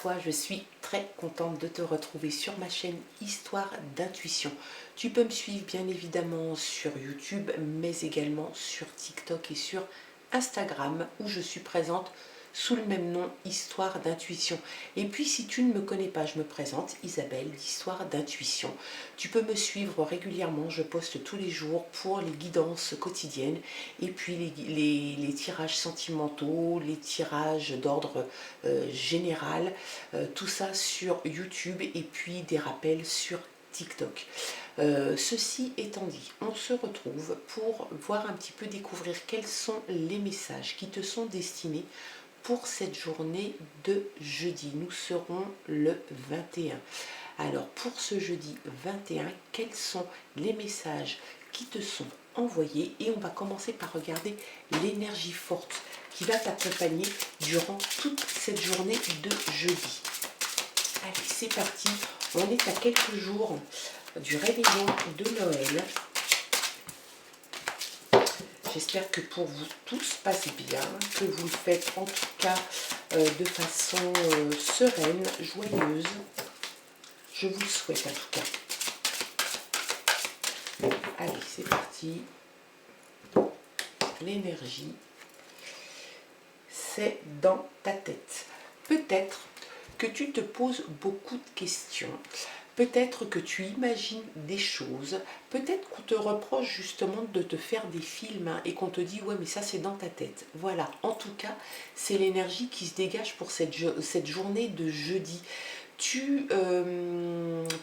toi, je suis très contente de te retrouver sur ma chaîne Histoire d'intuition. Tu peux me suivre bien évidemment sur YouTube, mais également sur TikTok et sur Instagram où je suis présente sous le même nom, Histoire d'intuition. Et puis si tu ne me connais pas, je me présente, Isabelle d'Histoire d'intuition. Tu peux me suivre régulièrement, je poste tous les jours pour les guidances quotidiennes et puis les tirages sentimentaux, les tirages d'ordre général, tout ça sur YouTube et puis des rappels sur TikTok. Ceci étant dit, on se retrouve pour voir un petit peu découvrir quels sont les messages qui te sont destinés pour cette journée de jeudi. Nous serons le 21. Alors pour ce jeudi 21, quels sont les messages qui te sont envoyés? Et on va commencer par regarder l'énergie forte qui va t'accompagner durant toute cette journée de jeudi. Allez, c'est parti. On est à quelques jours du réveillon de Noël. J'espère que pour vous tout se passe bien, que vous le faites en tout cas de façon sereine, joyeuse. Je vous le souhaite en tout cas. Allez, c'est parti. L'énergie, c'est dans ta tête. Peut-être que tu te poses beaucoup de questions. Peut-être que tu imagines des choses, peut-être qu'on te reproche justement de te faire des films et qu'on te dit ouais mais ça c'est dans ta tête. Voilà, en tout cas c'est l'énergie qui se dégage pour cette journée de jeudi.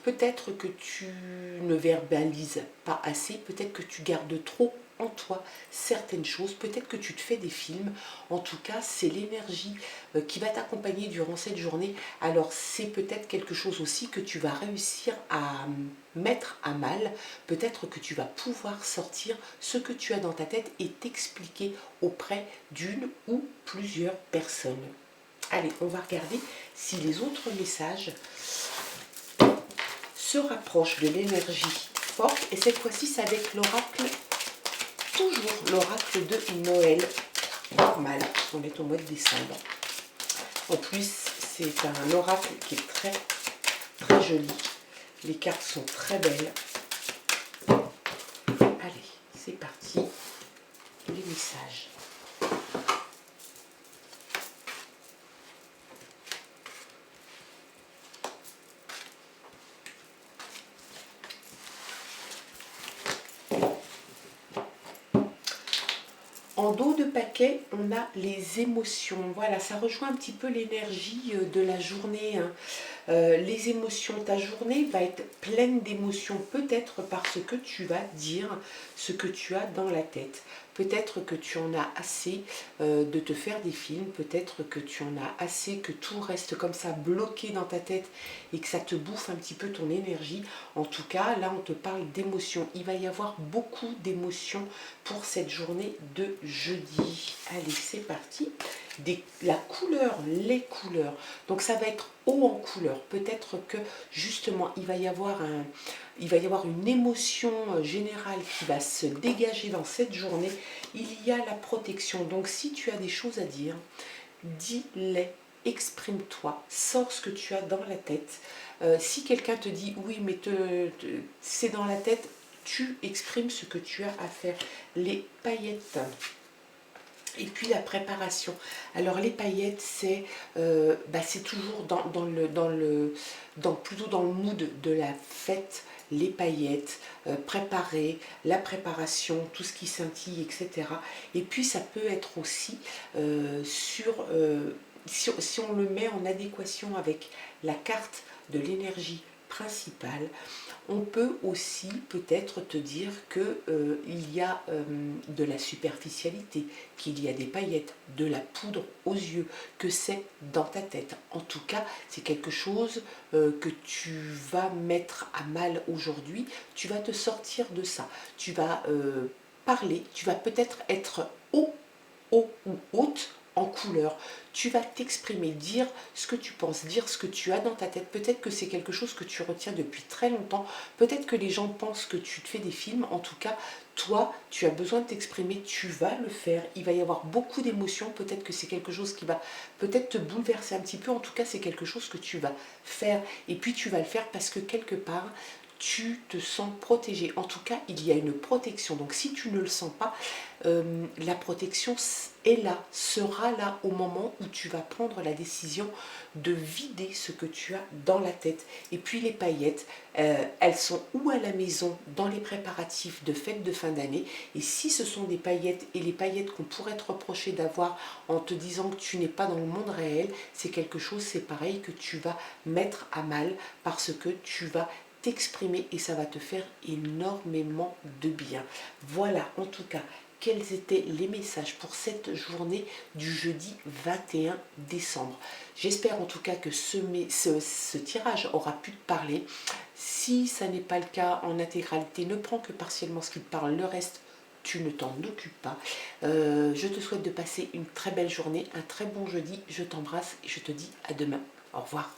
Peut-être que tu ne verbalises pas assez, peut-être que tu gardes trop en toi certaines choses, peut-être que tu te fais des films. En tout cas c'est l'énergie qui va t'accompagner durant cette journée. Alors c'est peut-être quelque chose aussi que tu vas réussir à mettre à mal. Peut-être que tu vas pouvoir sortir ce que tu as dans ta tête et t'expliquer auprès d'une ou plusieurs personnes. Allez, on va regarder si les autres messages se rapprochent de l'énergie forte. Et cette fois-ci, c'est avec l'oracle, toujours l'oracle de Noël, normal. On est au mois de décembre. En plus, c'est un oracle qui est très, très joli. Les cartes sont très belles. Allez, c'est parti. Les messages. En dos de paquet, on a les émotions. Voilà, ça rejoint un petit peu l'énergie de la journée. Les émotions, ta journée va être pleine d'émotions, peut-être parce que tu vas dire ce que tu as dans la tête. Peut-être que tu en as assez de te faire des films, peut-être que tu en as assez que tout reste comme ça bloqué dans ta tête et que ça te bouffe un petit peu ton énergie. En tout cas, là on te parle d'émotions. Il va y avoir beaucoup d'émotions pour cette journée de jeudi. Allez, c'est parti. La couleur, les couleurs. Donc ça va être haut en couleur. Peut-être que justement il va y avoir une émotion générale qui va se dégager dans cette journée. Il y a la protection. Donc si tu as des choses à dire, dis-les, exprime-toi, sors ce que tu as dans la tête. Si quelqu'un te dit oui mais c'est dans la tête, tu exprimes ce que tu as à faire. Les paillettes. Et puis la préparation. Alors les paillettes, c'est toujours plutôt dans le mood de la fête. Les paillettes, préparer, la préparation, tout ce qui scintille, etc. Et puis ça peut être aussi si on le met en adéquation avec la carte de l'énergie principale, on peut aussi peut-être te dire qu'il y a de la superficialité, qu'il y a des paillettes, de la poudre aux yeux, que c'est dans ta tête. En tout cas, c'est quelque chose que tu vas mettre à mal aujourd'hui. Tu vas te sortir de ça. Tu vas parler, tu vas peut-être être haut ou haute en couleur. Tu vas t'exprimer, dire ce que tu penses, dire ce que tu as dans ta tête. Peut-être que c'est quelque chose que tu retiens depuis très longtemps. Peut-être que les gens pensent que tu te fais des films. En tout cas, toi, tu as besoin de t'exprimer. Tu vas le faire. Il va y avoir beaucoup d'émotions. Peut-être que c'est quelque chose qui va peut-être te bouleverser un petit peu. En tout cas, c'est quelque chose que tu vas faire. Et puis, tu vas le faire parce que quelque part, tu te sens protégé. En tout cas, il y a une protection. Donc si tu ne le sens pas, la protection est là, sera là au moment où tu vas prendre la décision de vider ce que tu as dans la tête. Et puis les paillettes, elles sont ou à la maison dans les préparatifs de fête de fin d'année. Et si ce sont des paillettes et les paillettes qu'on pourrait te reprocher d'avoir en te disant que tu n'es pas dans le monde réel, c'est quelque chose, c'est pareil, que tu vas mettre à mal parce que tu vas t'exprimer et ça va te faire énormément de bien. Voilà, en tout cas, quels étaient les messages pour cette journée du jeudi 21 décembre. J'espère en tout cas que ce tirage aura pu te parler. Si ça n'est pas le cas en intégralité, ne prends que partiellement ce qui te parle, le reste, tu ne t'en occupes pas. Je te souhaite de passer une très belle journée, un très bon jeudi. Je t'embrasse et je te dis à demain. Au revoir.